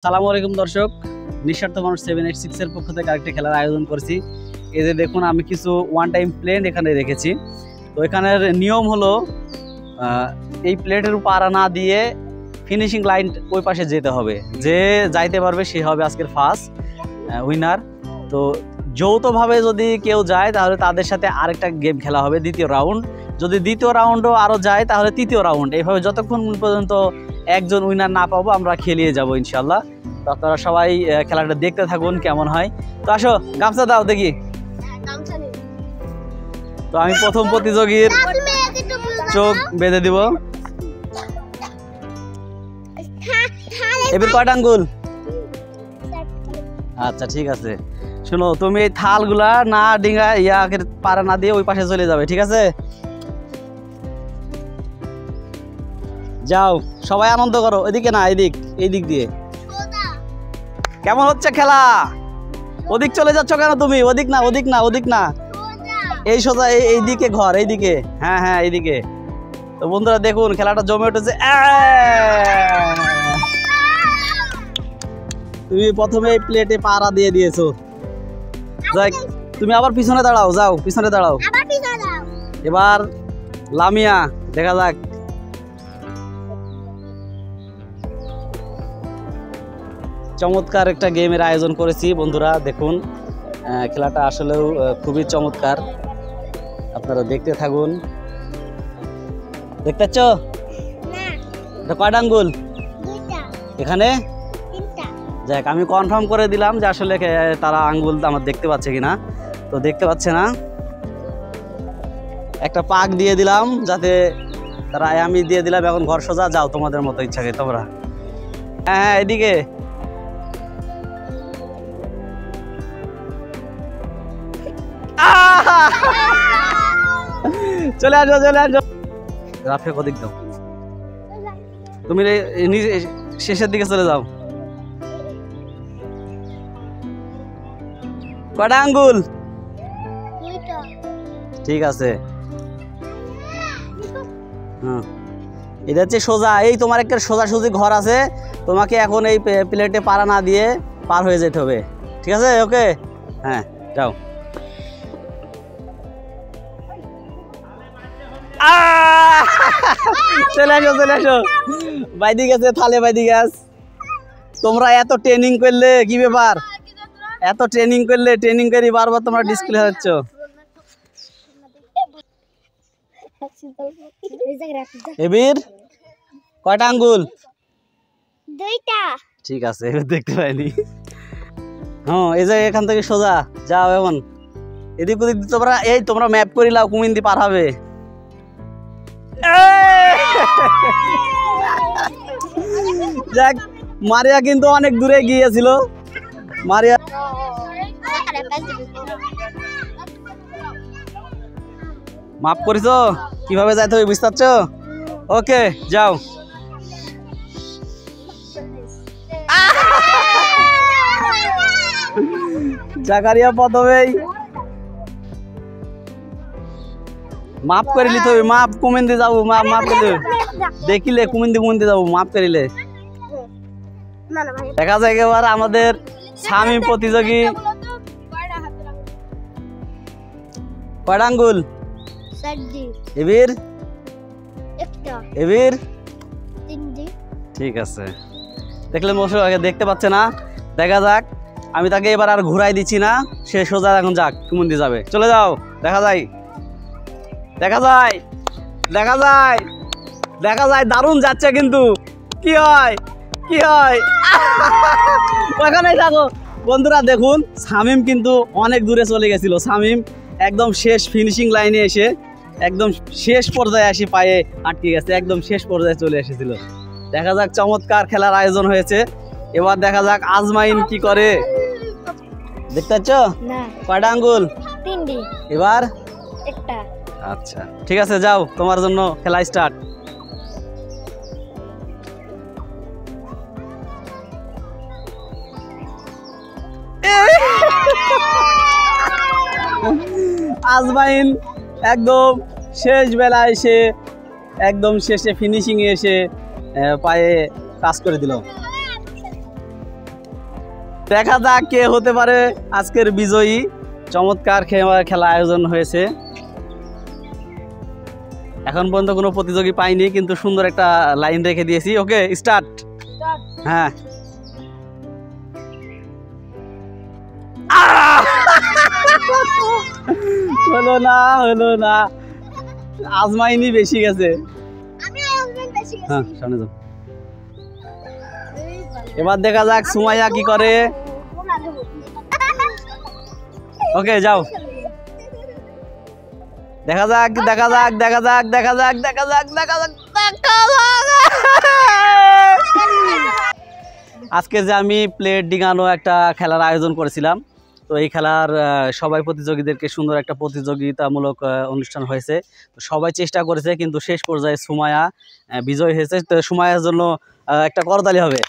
সালামু আলাইকুম দর্শক, নিঃস্বার্থ মানুষ 786 এর পক্ষ থেকে আরেকটি খেলার আয়োজন করেছি। এই যে দেখুন, আমি কিছু ওয়ান টাইম প্লেট এখানে রেখেছি। তো এখানের নিয়ম হলো এই প্লেটের উপর না দিয়ে ফিনিশিং লাইন ওই পাশে যেতে হবে। যে যাইতে পারবে সে হবে আজকের ফার্স্ট উইনার। তো যৌথভাবে যদি কেউ যায় তাহলে তাদের সাথে আরেকটা গেম খেলা হবে, দ্বিতীয় রাউন্ড। যদি দ্বিতীয় রাউন্ডও আরও যায় তাহলে তৃতীয় রাউন্ড। এইভাবে যতক্ষণ পর্যন্ত একজন উইনার না পাবো আমরা খেলিয়ে যাব ইনশাল্লাহ। তো আপনারা সবাই খেলাটা দেখতে থাকুন কেমন হয়। তো আসো, গামছা দাও দেখি। তো আমি প্রথম প্রতিযোগীর চোখ বেঁধে দিব। এবার কয়টা আঙ্গুল? আচ্ছা ঠিক আছে। শোনো, তুমি এই থালগুলা না ডিঙ্গা পাড়া না দিয়ে ওই পাশে চলে যাবে, ঠিক আছে? যাও, সবাই আনন্দ করো। এদিকে না, এই দিক দিয়ে। কেমন হচ্ছে খেলা? ওদিক চলে যাচ্ছ কেন তুমি? ওদিক না, এই সোজা এইদিকে ঘর, এইদিকে। হ্যাঁ হ্যাঁ, এইদিকে। তো বন্ধুরা দেখুন, খেলাটা জমে উঠেছে। তুমি প্রথমে এই প্লেটে পাড়া দিয়ে দিয়েছো। যাই, তুমি আবার পিছনে দাঁড়াও, যাও পিছনে দাঁড়াও। এবার লামিয়া, দেখা যাক। চমৎকার একটা গেমের আয়োজন করেছি বন্ধুরা, দেখুন খেলাটা আসলেও খুবই চমৎকার। আপনারা দেখতে থাকুন। দেখতে পাচ্ছ কয়টা আঙ্গুল এখানে? যাক, আমি কনফার্ম করে দিলাম যে আসলে তারা আঙ্গুল আমার দেখতে পাচ্ছে কিনা। তো দেখতে পাচ্ছে না। একটা পাক দিয়ে দিলাম যাতে তারা, আমি দিয়ে দিলাম। এখন ঘর সোজা, যাও তোমাদের মতো ইচ্ছাকে তোমরা। হ্যাঁ এদিকে। চলে আসো। রাফে কদিক দাও, তুমি শেষের দিকে চলে যাও। কয়টা আঙ্গুল? ঠিক আছে। হ্যাঁ, এটা হচ্ছে সোজা। এই তোমার একটা সোজাসুজি ঘর আছে, তোমাকে এখন এই প্লেটে পাড়া না দিয়ে পার হয়ে যেতে হবে, ঠিক আছে? ওকে, হ্যাঁ যাও। চলে আসো। বাইদি গেছে থালে, বাইদি গাছ। তোমরা এত ট্রেনিং করলে, কি ব্যাপার? এত ট্রেনিং করে বারবার তোমরা ডিসপ্লে হচ্ছ। এবির কয়টা আঙ্গুল? দুইটা। ঠিক আছে, এবার দেখতে পাইনি। হ্যাঁ, এই যে এখান থেকে সোজা যাও। এখন এদিক ওদিক তোমরা ম্যাপ করে লাও, কুমিন দিয়ে পার হবে। যাক, মারিয়া কিন্তু অনেক দূরে গিয়েছিল। মারিয়া মাপ করেছো, কিভাবে যাইতে হবে বুঝতে পারছো? ওকে, যাও। জাকারিয়া প্রথমেই মাপ করে নিতে হবে। মাপ কুমিন দিয়ে যাবো, মাপ করে দেখিলে কুমিন দিয়ে যাবো, মাপ করিলে। দেখা যায় এবার আমাদের শামীম প্রতিযোগী। কয়টা আঙ্গুল? এবির ঠিক আছে। দেখলেন দেখতে পাচ্ছে না। দেখা যাক, আমি তাকে এবার আর ঘুরাই দিচ্ছি না। সে সোজা এখন যাক, কুমিন দিয়ে যাবে। চলে যাও। দেখা যায় দারুণ যাচ্ছে, কিন্তু কি হয় ওখানেই থাকো। বন্ধুরা দেখুন, শামীম কিন্তু অনেক দূরে চলে গেছিল। শামীম একদম শেষ ফিনিশিং লাইনে এসে একদম শেষ পর্যায়ে আসি পায়ে আটকে গেছে, একদম শেষ পর্যায়ে চলে এসেছিল। দেখা যাক, চমৎকার খেলার আয়োজন হয়েছে। এবার দেখা যাক আজমাইন কি করে। দেখতে পাচ্ছ কয়টা আঙ্গুল? এবার একটা। আচ্ছা ঠিক আছে, যাও, তোমার জন্য খেলা স্টার্ট। আজমাইন একদম শেষ বেলায় এসে, একদম শেষে ফিনিশিং এ এসে পায়ে কাজ করে দিল। দেখা যাক কে হতে পারে আজকের বিজয়ী। চমৎকার খেলা আয়োজন হয়েছে। এখন পর্যন্ত কোনো প্রতিযোগী পাইনি, কিন্তু সুন্দর একটা লাইন রেখে দিয়েছি। ওকে, স্টার্ট। হ্যাঁ, হলো না, হলো না, আজমাইনি বেশি গেছে। হ্যাঁ, সামনে যাও। এবার দেখা যাক সুমাইয়া কি করে। ওকে, যাও। দেখা যাক, দেখা যাক, দেখা যাক, দেখা যাক, দেখা যাক, দেখা যাক, আজকে যে আমি প্লেট ডিঙানো একটা খেলার আয়োজন করেছিলাম, তো এই খেলার সবাই প্রতিযোগীদেরকে সুন্দর একটা প্রতিযোগিতামূলক অনুষ্ঠান হয়েছে। তো সবাই চেষ্টা করেছে, কিন্তু শেষ পর্যায়ে সুমাইয়া বিজয় হয়েছে। তো সুমাইয়ার জন্য একটা করতালি হবে।